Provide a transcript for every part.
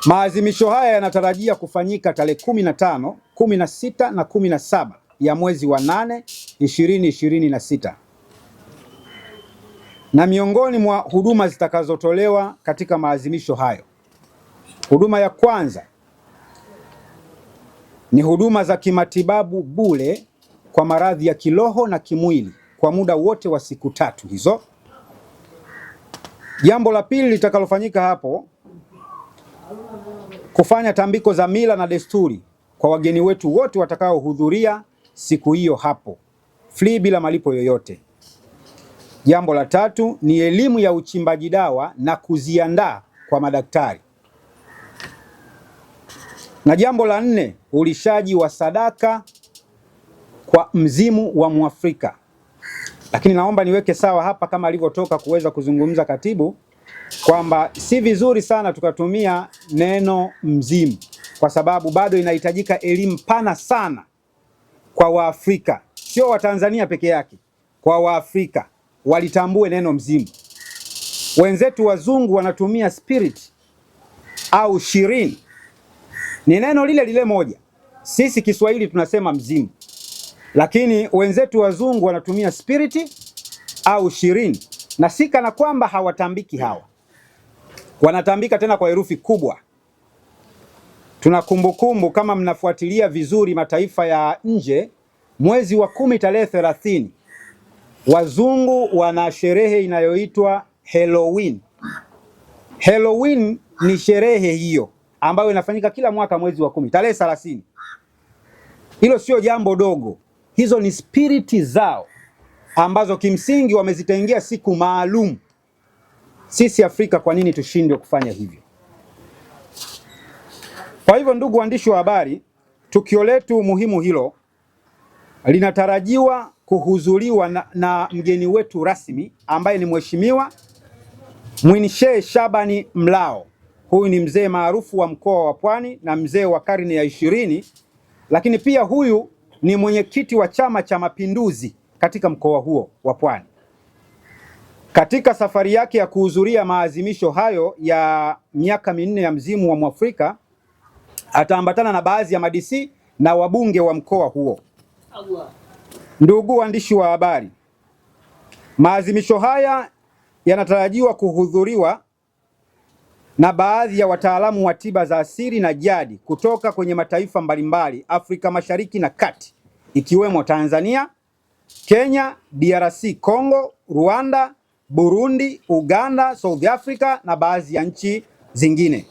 Maadhimisho haya yanatarajia kufanyika tarehe 15, 16 na 17 ya mwezi wa 8 2026. Na miongoni mwa huduma zitakazotolewa katika maadhimisho hayo, huduma ya kwanza ni huduma za kimatibabu bure kwa maradhi ya kiroho na kimwili kwa muda wote wa siku 3 hizo. Jambo la pili litakalofanyika hapo, kufanya tambiko za mila na desturi kwa wageni wetu wote watakaohudhuria siku hiyo hapo, free bila malipo yoyote. Jambo la tatu ni elimu ya uchimbaji dawa na kuziandaa kwa madaktari. Na jambo la 4, ulishaji wa sadaka kwa mzimu wa Mwafrika. Lakini naomba niweke sawa hapa, kama alivyotoka kuweza kuzungumza katibu, kwamba si vizuri sana tukatumia neno mzimu, kwa sababu bado inahitajika elimu pana sana kwa Waafrika, sio Watanzania peke yake, kwa Waafrika walitambue neno mzimu. Wenzetu wazungu wanatumia spirit au shirini, ni neno lile lile moja. Sisi Kiswahili tunasema mzimu, lakini wenzetu wazungu wanatumia spirit au shirini, na si kana kwamba hawatambiki hawa, wanatambika tena kwa herufi kubwa. Tuna kumbukumbu, kama mnafuatilia vizuri mataifa ya nje, mwezi wa 10 tarehe 30 wazungu wana sherehe inayoitwa Halloween. Halloween ni sherehe hiyo ambayo inafanyika kila mwaka mwezi wa 10 tarehe 30. Hilo sio jambo dogo, hizo ni spiriti zao ambazo kimsingi wamezitengea siku maalum. Sisi Afrika kwa nini tushindwe kufanya hivyo? Kwa hivyo, ndugu waandishi wa habari, tukio letu muhimu hilo linatarajiwa kuhudhuriwa na mgeni wetu rasmi ambaye ni Mheshimiwa Mwinshehe Shabani Mlao. Huyu ni mzee maarufu wa mkoa wa Pwani na mzee wa karne ya 20, lakini pia huyu ni mwenyekiti wa Chama cha Mapinduzi katika mkoa huo wa Pwani. Katika safari yake ya kuhudhuria maadhimisho hayo ya miaka 4 ya mzimu wa Mwafrika, ataambatana na baadhi ya madisi na wabunge wa mkoa huo. Ndugu waandishi wa habari, maadhimisho haya yanatarajiwa kuhudhuriwa na baadhi ya wataalamu wa tiba za asili na jadi kutoka kwenye mataifa mbalimbali Afrika Mashariki na Kati, ikiwemo Tanzania, Kenya, DRC Congo, Rwanda, Burundi, Uganda, South Africa na baadhi ya nchi zingine.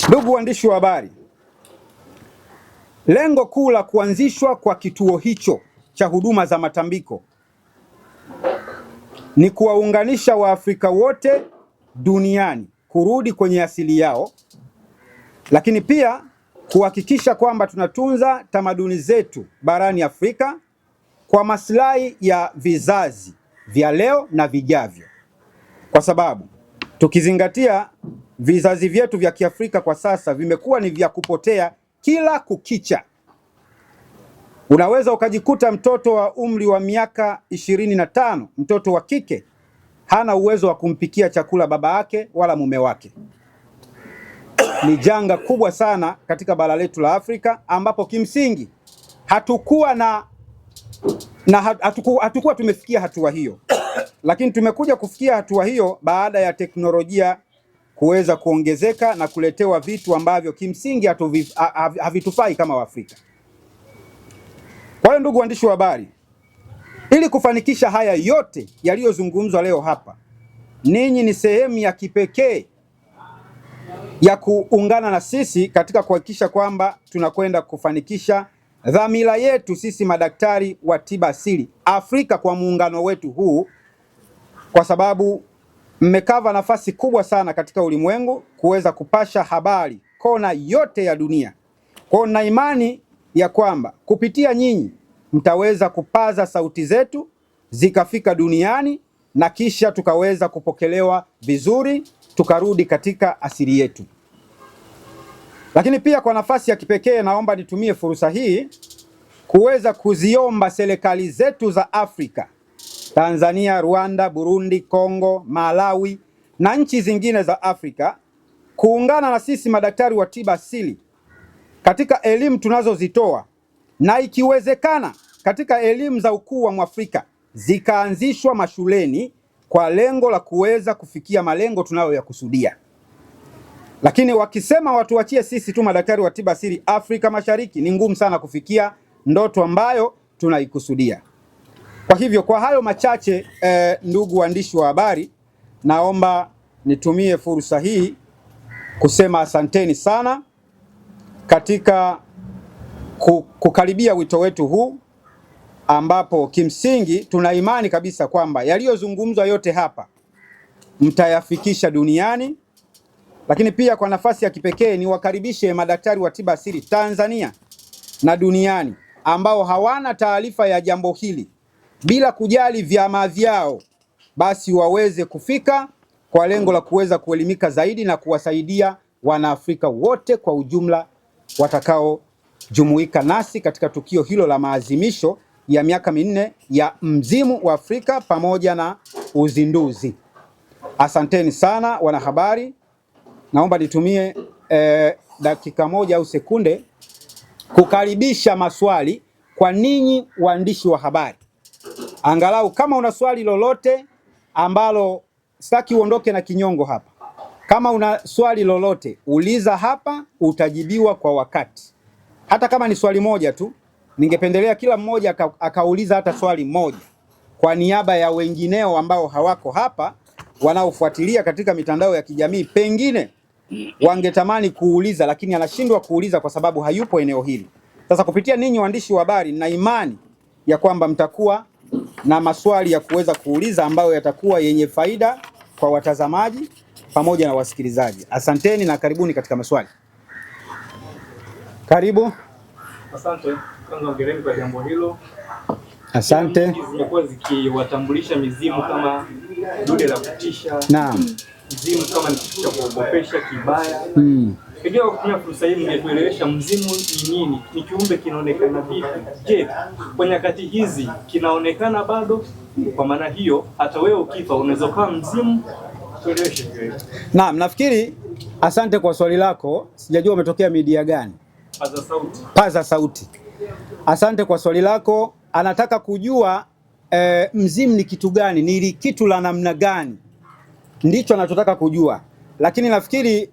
Ndugu waandishi wa habari, lengo kuu la kuanzishwa kwa kituo hicho cha huduma za matambiko ni kuwaunganisha Waafrika wote duniani kurudi kwenye asili yao, lakini pia kuhakikisha kwamba tunatunza tamaduni zetu barani Afrika kwa maslahi ya vizazi vya leo na vijavyo, kwa sababu tukizingatia vizazi vyetu vya Kiafrika kwa sasa vimekuwa ni vya kupotea kila kukicha. Unaweza ukajikuta mtoto wa umri wa miaka 25, mtoto wa kike, hana uwezo wa kumpikia chakula baba yake wala mume wake. Ni janga kubwa sana katika bara letu la Afrika, ambapo kimsingi hatukuwa tumefikia hatua hiyo. Lakini tumekuja kufikia hatua hiyo baada ya teknolojia kuweza kuongezeka na kuletewa vitu ambavyo kimsingi havitufai kama Waafrika. Kwa hiyo, ndugu waandishi wa habari, ili kufanikisha haya yote yaliyozungumzwa leo hapa, ninyi ni sehemu ya kipekee ya kuungana na sisi katika kuhakikisha kwamba tunakwenda kufanikisha dhamira yetu sisi madaktari wa tiba asili Afrika kwa muungano wetu huu, kwa sababu mmekava nafasi kubwa sana katika ulimwengu kuweza kupasha habari kona yote ya dunia. Kwa hiyo na imani ya kwamba kupitia nyinyi mtaweza kupaza sauti zetu zikafika duniani na kisha tukaweza kupokelewa vizuri, tukarudi katika asili yetu. Lakini pia kwa nafasi ya kipekee naomba nitumie fursa hii kuweza kuziomba serikali zetu za Afrika, Tanzania, Rwanda, Burundi, Kongo, Malawi na nchi zingine za Afrika kuungana na sisi madaktari wa tiba asili katika elimu tunazozitoa, na ikiwezekana katika elimu za ukuu wa Mwafrika zikaanzishwa mashuleni kwa lengo la kuweza kufikia malengo tunayoyakusudia. Lakini wakisema watuachie sisi tu madaktari wa tiba asili Afrika Mashariki, ni ngumu sana kufikia ndoto ambayo tunaikusudia. Kwa hivyo, kwa hayo machache ndugu waandishi wa habari, naomba nitumie fursa hii kusema asanteni sana katika kukaribia wito wetu huu, ambapo kimsingi tuna imani kabisa kwamba yaliyozungumzwa yote hapa mtayafikisha duniani. Lakini pia kwa nafasi ya kipekee ni wakaribishe madaktari wa tiba asili Tanzania na duniani ambao hawana taarifa ya jambo hili, bila kujali vyama vyao, basi waweze kufika kwa lengo la kuweza kuelimika zaidi na kuwasaidia Wanaafrika wote kwa ujumla watakaojumuika nasi katika tukio hilo la maadhimisho ya miaka minne ya Mzimu wa Afrika pamoja na uzinduzi. Asanteni sana wanahabari. Naomba nitumie dakika moja au sekunde kukaribisha maswali kwa ninyi waandishi wa habari. Angalau kama una swali lolote ambalo, sitaki uondoke na kinyongo hapa. Kama una swali lolote uliza hapa, utajibiwa kwa wakati. Hata kama ni swali moja tu, ningependelea kila mmoja akauliza hata swali moja kwa niaba ya wengineo ambao hawako hapa, wanaofuatilia katika mitandao ya kijamii, pengine wangetamani kuuliza lakini anashindwa kuuliza kwa sababu hayupo eneo hili. Sasa kupitia ninyi waandishi wa habari, na imani ya kwamba mtakuwa na maswali ya kuweza kuuliza ambayo yatakuwa yenye faida kwa watazamaji pamoja na wasikilizaji. Asanteni na karibuni katika maswali. Karibu. Asante. Kwanza ongereni kwa jambo hilo. Asante. Zimekuwa zikiwatambulisha mizimu kama dude la kutisha. Naam. Mzimu kama ni kitu cha kuogopesha kibaya. Pengine kutumia fursa hii mngetuelewesha mzimu ni nini? Ni kiumbe kinaonekana vipi? Je, kwa nyakati hizi kinaonekana bado? Kwa maana hiyo hata wewe ukifa unaweza kuwa mzimu? Tueleweshe hiyo. Naam, nafikiri asante kwa swali lako. Sijajua umetokea media gani? Paza Sauti. Paza Sauti. Asante kwa swali lako. Anataka kujua mzimu ni kitu gani, ni kitu la namna gani, ndicho anachotaka kujua. Lakini nafikiri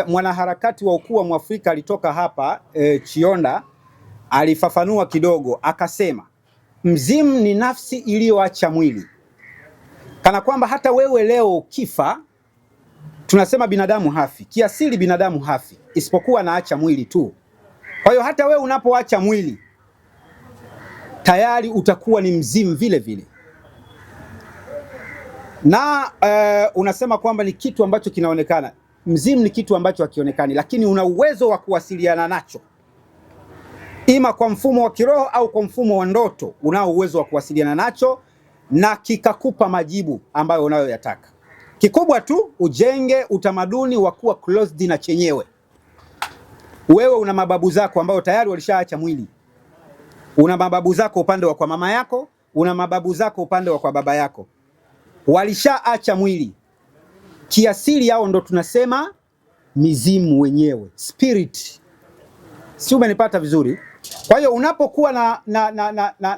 mwanaharakati wa ukuu wa Mwafrika alitoka hapa Chionda, alifafanua kidogo, akasema mzimu ni nafsi iliyoacha mwili. Kana kwamba hata wewe leo ukifa, tunasema binadamu hafi. Kiasili binadamu hafi, isipokuwa naacha mwili tu. Kwa hiyo hata wewe unapoacha mwili, tayari utakuwa ni mzimu vile vile. Na unasema kwamba ni kitu ambacho kinaonekana. Mzimu ni kitu ambacho hakionekani, lakini una uwezo wa kuwasiliana nacho, ima kwa mfumo wa kiroho au kwa mfumo wa ndoto. Unao uwezo wa kuwasiliana nacho na kikakupa majibu ambayo unayoyataka. Kikubwa tu ujenge utamaduni wa kuwa closed na chenyewe. Wewe una mababu zako ambao tayari walishaacha mwili. Una mababu zako upande wa kwa mama yako, una mababu zako upande wa kwa baba yako, walishaacha mwili. Kiasili yao ndo tunasema mizimu wenyewe, spirit. Si umenipata vizuri? Kwa hiyo unapokuwa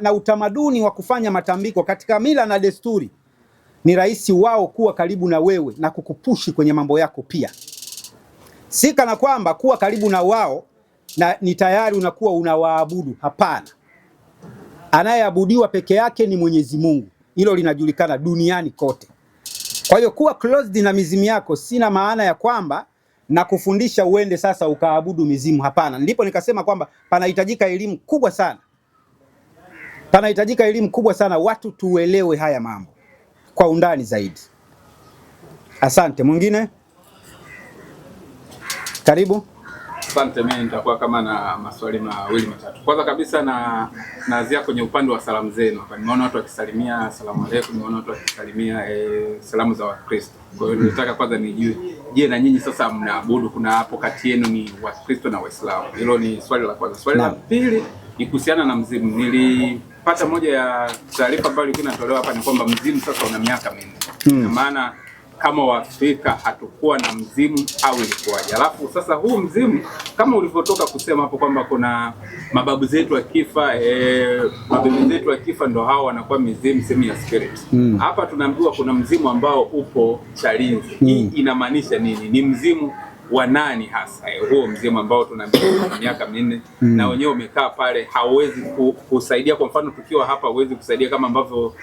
na utamaduni wa kufanya matambiko katika mila na desturi, ni rahisi wao kuwa karibu na wewe na kukupushi kwenye mambo yako pia. Si kana kwamba kuwa karibu na wao na ni tayari unakuwa unawaabudu. Hapana. Anayeabudiwa peke yake ni Mwenyezi Mungu. Hilo linajulikana duniani kote. Kwa hiyo kuwa closed na mizimu yako sina maana ya kwamba na kufundisha uende sasa ukaabudu mizimu. Hapana. Ndipo nikasema kwamba panahitajika elimu kubwa sana. Panahitajika elimu kubwa sana, watu tuelewe haya mambo kwa undani zaidi. Asante. Mwingine? Karibu. Asante. Mimi nitakuwa kama na maswali mawili matatu. Kwanza kabisa naanzia kwenye upande wa salamu zenu. Hapa nimeona watu wakisalimia asalamu alaykum, nimeona watu wakisalimia salamu za Wakristo. Kwa hiyo nitaka kwanza nijue, je, na nyinyi sasa mnaabudu, kuna hapo kati yenu ni Wakristo na Waislamu? Hilo ni swali la kwanza. Swali la pili ni kuhusiana na mzimu. Nilipata moja ya taarifa ambayo ilikuwa inatolewa hapa ni kwamba mzimu sasa una miaka mingi. Maana kama Waafrika hatukuwa na mzimu au ilikuwaje? Alafu sasa huu mzimu kama ulivyotoka kusema hapo kwamba kuna mababu zetu akifa, mababu zetu akifa ndo hao wanakuwa mizimu, sehemu ya spirit. Hapa tunaambiwa kuna mzimu ambao upo Chalinze. Hii inamaanisha nini? Ni mzimu wa nani hasa huo mzimu ambao tunaambiwa kwa miaka 4 na wenyewe umekaa pale, hauwezi kusaidia? Kwa mfano tukiwa hapa hauwezi kusaidia kama ambavyo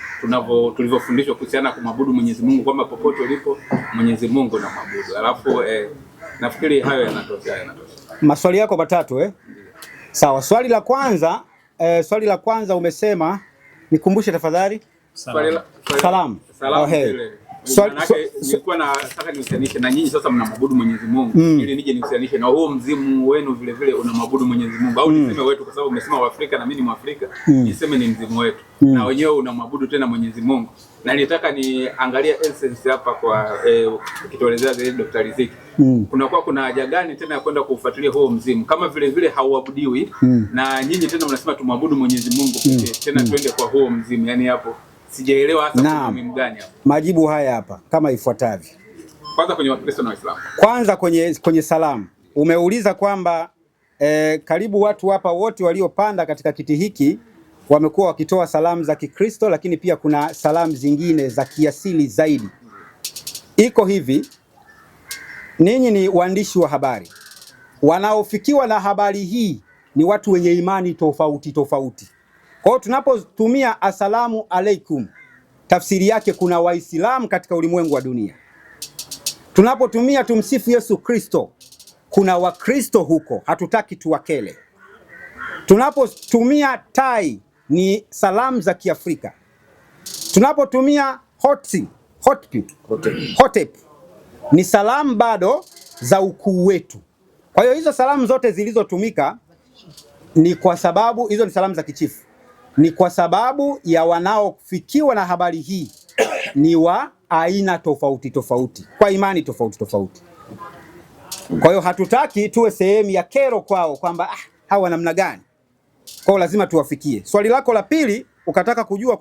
tulivyofundishwa kuhusiana na kumwabudu Mwenyezi Mungu, kwamba popote ulipo Mwenyezi Mungu na maabudu. Alafu nafikiri hayo yanatosha. Maswali yako matatu Sawa, swali la kwanza umesema, nikumbushe tafadhali. Salamu. Nilikuwa nataka nihusianishe na nyinyi sasa mnamwabudu Mwenyezi Mungu, ili nije nihusianishe na huo mzimu wenu vile vile unamwabudu Mwenyezi Mungu, au niseme wetu, kwa sababu umesema Waafrika na mimi ni Mwafrika, niseme ni mzimu wetu na wenyewe unamwabudu tena Mwenyezi Mungu. Na nilitaka niangalia essence hapa kwa ukituelezea zaidi Dr. Riziki, kuna haja gani tena ya kwenda kufuatilia huo mzimu kama vile vile hauabudiwi na nyinyi tena mnasema tumwabudu Mwenyezi Mungu tena twende kwa huo mzimu? Yani hapo sijaelewa hasa mzimu gani hapo. Majibu haya hapa kama ifuatavyo. Kwanza kwenye Wakristo na Waislamu. Kwanza kwenye salamu umeuliza kwamba karibu watu hapa wote waliopanda katika kiti hiki wamekuwa wakitoa salamu za Kikristo, lakini pia kuna salamu zingine za kiasili zaidi. Iko hivi, ninyi ni waandishi wa habari, wanaofikiwa na habari hii ni watu wenye imani tofauti tofauti. Kwa hiyo tunapotumia asalamu alaikum, tafsiri yake kuna Waislamu katika ulimwengu wa dunia. Tunapotumia tumsifu Yesu Kristo, kuna Wakristo huko, hatutaki tuwakele. Tunapotumia tai ni salamu za Kiafrika. Tunapotumia hotep ni salamu bado za ukuu wetu. Kwa hiyo hizo salamu zote zilizotumika ni kwa sababu hizo ni salamu za kichifu, ni kwa sababu ya wanaofikiwa na habari hii ni wa aina tofauti tofauti, kwa imani tofauti tofauti. Kwa hiyo hatutaki tuwe sehemu ya kero kwao kwamba hawa namna gani. Kwa hiyo lazima tuwafikie. Swali lako la pili ukataka kujua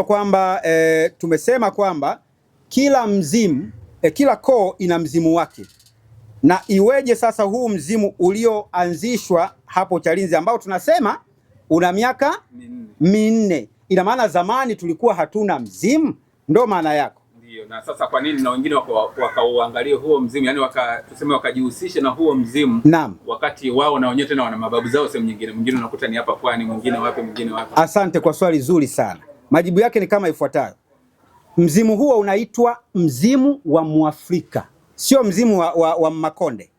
kwamba tumesema kwamba kila mzimu kila koo ina mzimu wake, na iweje sasa huu mzimu ulioanzishwa hapo Chalinze ambao tunasema una miaka 4, ina maana zamani tulikuwa hatuna mzimu? Ndio maana yako. Ndio. Na sasa kwa nini na wengine wakauangalia huo mzimu, yani wakajihusisha na huo mzimu? Naam. Wakati wao na wenyewe tena wana mababu zao sehemu nyingine, mwingine unakuta ni hapa Pwani, mwingine wapi, mwingine wapi. Asante kwa swali zuri sana. Majibu yake ni kama ifuatayo. Mzimu huo unaitwa mzimu wa Mwafrika, sio mzimu wa Makonde,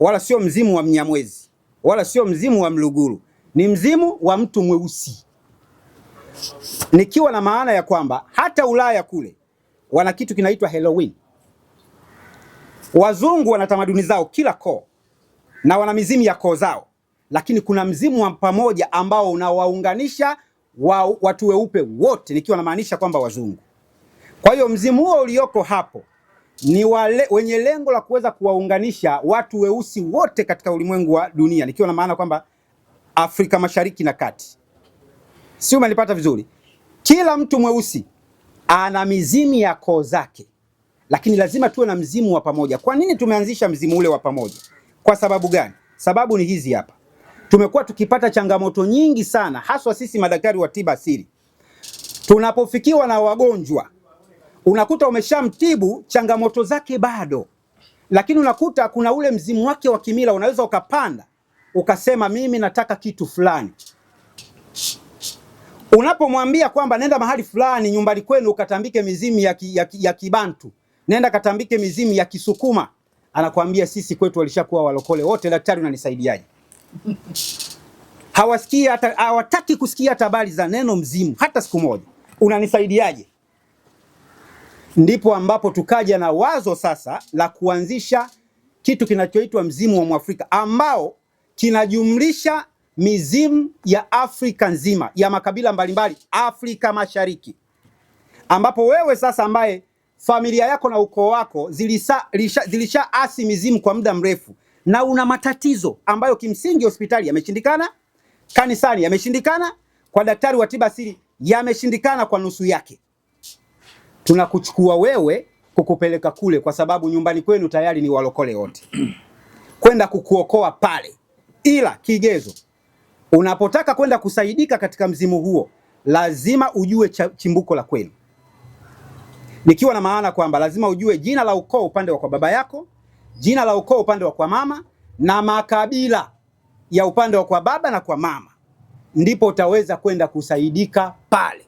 wala sio mzimu wa Mnyamwezi, wala sio mzimu wa Mluguru. Ni mzimu wa mtu mweusi, nikiwa na maana ya kwamba hata Ulaya kule wana kitu kinaitwa Halloween. Wazungu wana tamaduni zao kila koo na wana mizimu ya koo zao, lakini kuna mzimu wa pamoja ambao unawaunganisha watu weupe wote, nikiwa na maanisha kwamba wazungu. Kwa hiyo mzimu huo ulioko hapo ni wenye lengo la kuweza kuwaunganisha watu weusi wote katika ulimwengu wa dunia, nikiwa na maana kwamba Afrika Mashariki na Kati. Si umenipata vizuri? Kila mtu mweusi ana mizimu ya koo zake, lakini lazima tuwe na mzimu wa pamoja. Kwa nini tumeanzisha mzimu ule wa pamoja? Kwa sababu gani? Sababu ni hizi hapa. Tumekuwa tukipata changamoto nyingi sana, haswa sisi madaktari wa tiba asili. Tunapofikiwa na wagonjwa, unakuta umeshamtibu changamoto zake bado, lakini unakuta kuna ule mzimu wake wa kimila, unaweza ukapanda ukasema mimi nataka kitu fulani. Unapomwambia kwamba nenda mahali fulani nyumbani kwenu ukatambike mizimu ya Kibantu, nenda katambike mizimu ya Kisukuma, anakuambia sisi kwetu walishakuwa walokole wote, daktari unanisaidiaje? Hawasikii hata, hawataki kusikia hata habari za neno mzimu hata siku moja. Unanisaidiaje? Ndipo ambapo tukaja na wazo sasa la kuanzisha kitu kinachoitwa mzimu wa Mwafrika, ambao kinajumlisha mizimu ya Afrika nzima ya makabila mbalimbali Afrika Mashariki, ambapo wewe sasa ambaye familia yako na ukoo wako zilishaasi mizimu kwa muda mrefu na una matatizo ambayo kimsingi hospitali yameshindikana, kanisani yameshindikana, kwa daktari wa tiba asili yameshindikana kwa nusu yake, tunakuchukua wewe kukupeleka kule, kwa sababu nyumbani kwenu tayari ni walokole wote kwenda kukuokoa pale. Ila kigezo, unapotaka kwenda kusaidika katika mzimu huo, lazima ujue chimbuko la kwenu, nikiwa na maana kwamba lazima ujue jina la ukoo upande wa kwa baba yako, jina la ukoo upande wa kwa mama, na makabila ya upande wa kwa baba na kwa mama, ndipo utaweza kwenda kusaidika pale.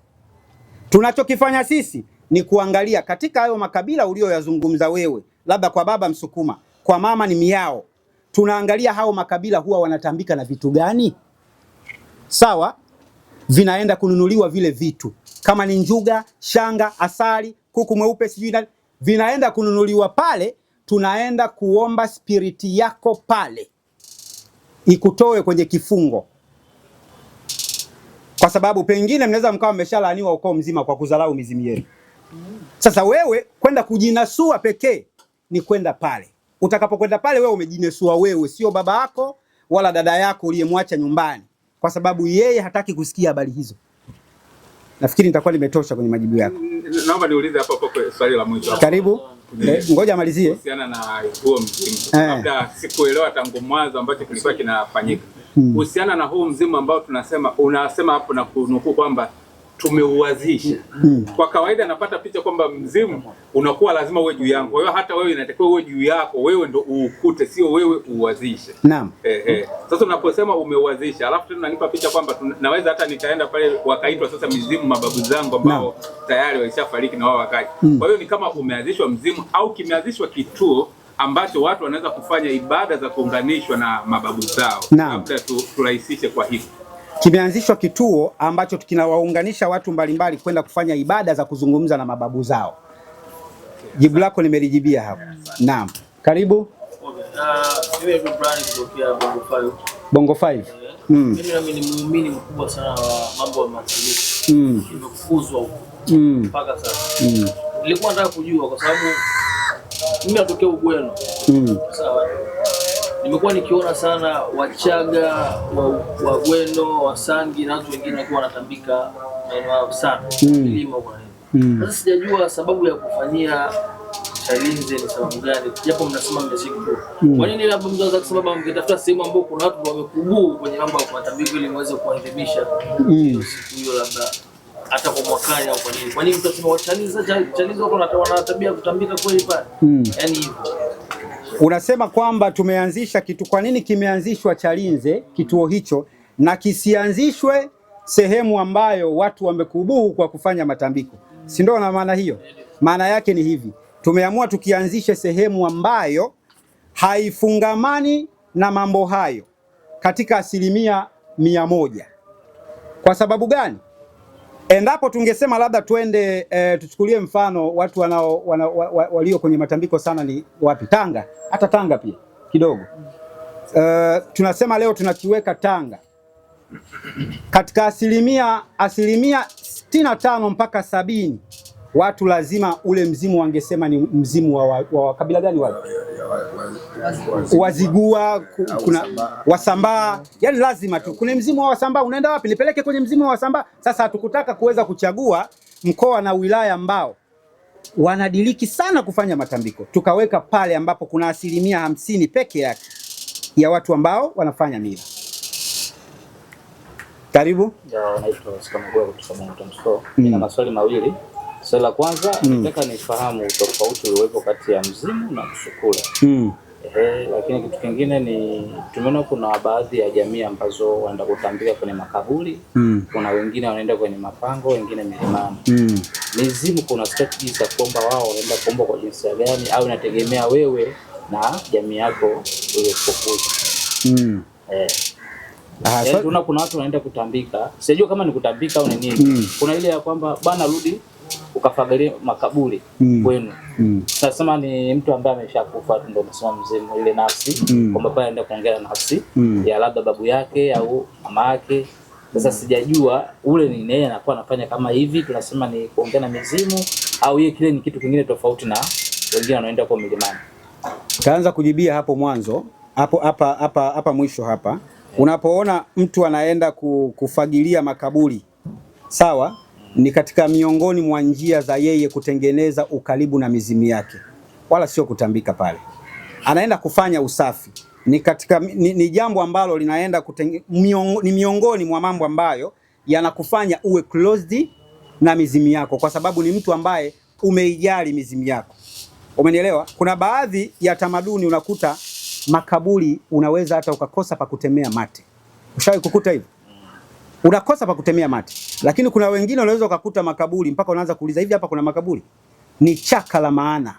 Tunachokifanya sisi ni kuangalia katika hayo makabila ulioyazungumza wewe, labda kwa baba Msukuma, kwa mama ni Miao, tunaangalia hao makabila huwa wanatambika na vitu gani. Sawa, vinaenda kununuliwa vile vitu, kama ni njuga, shanga, asali, kuku mweupe, sijui vinaenda kununuliwa pale. Tunaenda kuomba spiriti yako pale ikutoe kwenye kifungo, kwa sababu pengine mnaweza mkawa mmeshalaaniwa ukoo mzima kwa kudharau mizimu yenu. Sasa wewe kwenda kujinasua pekee ni kwenda pale. Utakapokwenda pale, wewe umejinasua wewe, sio baba yako wala dada yako uliyemwacha nyumbani, kwa sababu yeye hataki kusikia habari hizo. Nafikiri nitakuwa nimetosha kwenye majibu yako. Naomba niulize hapo kwa swali la mwisho. Karibu. Ngoja amalizie. Kuhusiana na huo mzimu. Labda sikuelewa tangu mwanzo ambacho kilikuwa kinafanyika. Kuhusiana na huu mzimu ambao unasema hapo na kunukuu kwamba tumeuwazisha. Kwa kawaida napata picha kwamba mzimu unakuwa lazima uwe juu yangu. Kwa hiyo hata wewe inatakiwa uwe juu yako, wewe ndo uukute, sio wewe uwazishe. Naam. Sasa unaposema umeuwazisha, alafu tena unanipa picha kwamba naweza hata nikaenda pale wakaitwa sasa mizimu mababu zangu ambao tayari walishafariki na wao wakaja. Kwa hiyo ni kama umeanzishwa mzimu au kimeanzishwa kituo ambacho watu wanaweza kufanya ibada za kuunganishwa na mababu zao. Labda turahisishe kwa hivyo. Kimeanzishwa kituo ambacho kinawaunganisha watu mbalimbali kwenda kufanya ibada za kuzungumza na mababu zao. Jibu lako nimelijibia hapo. Naam. Karibu. Bongo 5. Mimi ni muumini mkubwa sana wa mambo ya masimulizi. Nimekufuzwa huko. Mpaka sasa. Nilikuwa nataka kujua kwa sababu mimi natokea Ugweno. Sawa. Nimekuwa nikiona sana Wachaga, Wagweno, Wasangi na watu wengine wakiwa wanatambika maeneo sana milima huko. Sasa sijajua sababu ya kufanyia Chalinze ni sababu gani? Japo mnasema mmeshikwa. Kwa nini labda mnaweza kusema mngetafuta sehemu ambapo kuna watu wamekubuu kwenye mambo ya matambiko ili muweze kuadhimisha siku hiyo, labda hata kwa mwakani au kwa nini? Kwa nini mtasema Chalinze wako wana tabia kutambika kweli pale? Yaani hivyo. Unasema kwamba tumeanzisha kitu, kwa nini kimeanzishwa Chalinze kituo hicho na kisianzishwe sehemu ambayo watu wamekubuu kwa kufanya matambiko? Si ndio na maana hiyo? Maana yake ni hivi, tumeamua tukianzishe sehemu ambayo haifungamani na mambo hayo katika 100%. Kwa sababu gani? Endapo tungesema labda twende tuchukulie mfano watu walio kwenye matambiko sana ni wapi? Tanga. Hata Tanga pia kidogo. Tunasema leo tunakiweka Tanga katika 65 mpaka 70, watu lazima ule mzimu wangesema ni mzimu wa kabila gani wale? Wazigua, kuna Wasambaa, yani lazima tu kuna mzimu wa Wasambaa. Unaenda wapi? Nipeleke kwenye mzimu wa Wasambaa. Sasa hatukutaka kuweza kuchagua mkoa na wilaya ambao wanadiliki sana kufanya matambiko, tukaweka pale ambapo kuna 50% peke yake ya watu ambao wanafanya mila. Karibu. Naitwa Sikamagua kutoka Mwanza. Nina maswali mawili. Swali la kwanza, nataka nifahamu tofauti uliopo kati ya mzimu na msukule. Lakini kitu kingine ni tumeona kuna baadhi ya jamii ambazo wanaenda kutambika kwenye makaburi, kuna wengine wanaenda kwenye mapango, wengine milimani. Mizimu kuna strategies za kuomba, wao wanaenda kuomba kwa jinsi gani, au inategemea wewe na jamii yako uliyokuja? Kuna watu wanaenda kutambika, sijui kama ni kutambika au ni nini. Kuna ile ya kwamba bana rudi ukafagalia makaburi kwenu. Sasa ni mtu ambaye ameshakufa ndio unasema mzimu ile nafsi kwamba pale anaenda kuongea na nafsi ya labda babu yake au mama yake. Sasa sijajua ule ni nini anakuwa anafanya kama hivi, tunasema ni kuongea na mizimu au yeye kile ni kitu kingine tofauti na wengine wanaenda kwa milimani. Kaanza kujibia hapo mwanzo, hapa mwisho hapa. Unapoona mtu anaenda kufagilia makaburi, sawa? ni katika miongoni mwa njia za yeye kutengeneza ukaribu na mizimu yake, wala sio kutambika pale. Anaenda kufanya usafi, ni jambo ambalo linaenda ni miongoni mwa mambo ambayo yanakufanya uwe closed na mizimu yako, kwa sababu ni mtu ambaye umeijali mizimu yako. Umenielewa? Kuna baadhi ya tamaduni unakuta makaburi unaweza hata ukakosa pa kutemea mate. Ushawahi kukuta hivyo? Unakosa pa kutemea mate. Lakini kuna wengine unaweza ukakuta makaburi mpaka unaanza kuuliza, hivi hapa kuna makaburi? Ni chaka la maana.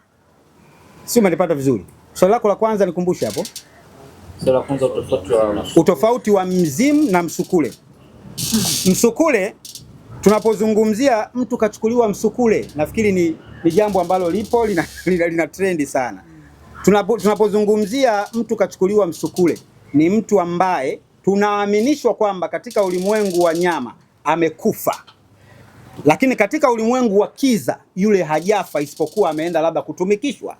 Sio, umenipata vizuri? Swali lako la kwanza nikumbushe hapo. Swali la kwanza, utofauti wa mzimu na msukule. Msukule, tunapozungumzia mtu kachukuliwa msukule, nafikiri ni jambo ambalo lipo lina trendi sana. Tunapozungumzia mtu kachukuliwa msukule, ni mtu ambaye tunaaminishwa kwamba katika ulimwengu wa nyama amekufa, lakini katika ulimwengu wa kiza yule hajafa, isipokuwa ameenda labda kutumikishwa.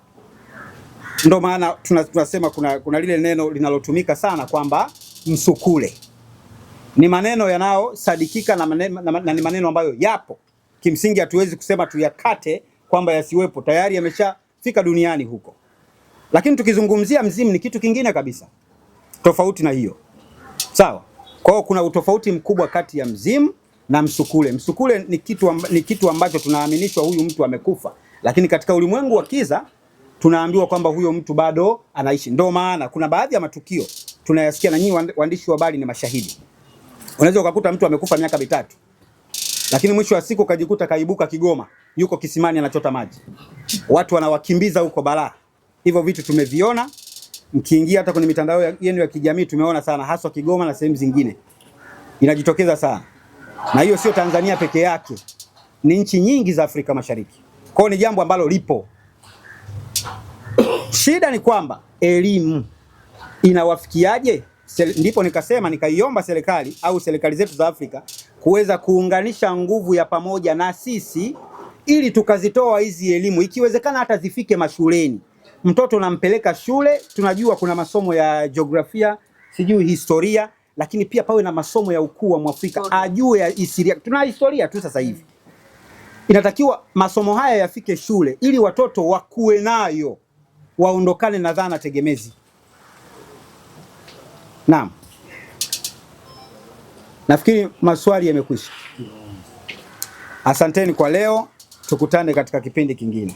Ndio maana tunasema kuna lile neno linalotumika sana kwamba msukule. Ni maneno yanayosadikika na ni maneno ambayo yapo. Kimsingi hatuwezi kusema tuyakate kwamba yasiwepo, tayari yameshafika duniani huko. Lakini tukizungumzia mzimu ni kitu kingine kabisa, tofauti na hiyo. Sawa? Kwa hiyo kuna utofauti mkubwa kati ya mzimu na msukule. Msukule ni kitu ambacho tunaaminishwa huyu mtu amekufa, lakini katika ulimwengu wa kiza tunaambiwa kwamba huyo mtu bado anaishi. Ndio maana kuna baadhi ya matukio tunayasikia, na nyinyi waandishi wa habari ni mashahidi. Unaweza ukakuta mtu amekufa miaka 3, lakini mwisho wa siku ukajikuta kaibuka Kigoma, yuko kisimani anachota maji, watu wanawakimbiza huko balaa. Hivyo vitu tumeviona, mkiingia hata kwenye mitandao yenu ya kijamii tumeona sana, haswa Kigoma na sehemu zingine inajitokeza sana. Na hiyo sio Tanzania peke yake, ni nchi nyingi za Afrika Mashariki. Kwa hiyo ni jambo ambalo lipo. Shida ni kwamba elimu inawafikiaje? Ndipo nikaiomba serikali au serikali zetu za Afrika kuweza kuunganisha nguvu ya pamoja na sisi, ili tukazitoa hizi elimu, ikiwezekana hata zifike mashuleni. Mtoto unampeleka shule, tunajua kuna masomo ya jiografia, sijui historia, lakini pia pawe na masomo ya ukuu wa Mwafrika, ajue ya historia. Tuna historia tu sasa hivi. Inatakiwa masomo haya yafike shule ili watoto wakue nayo, waondokane na dhana tegemezi. Naam. Nafikiri maswali yamekwisha. Asanteni kwa leo, tukutane katika kipindi kingine.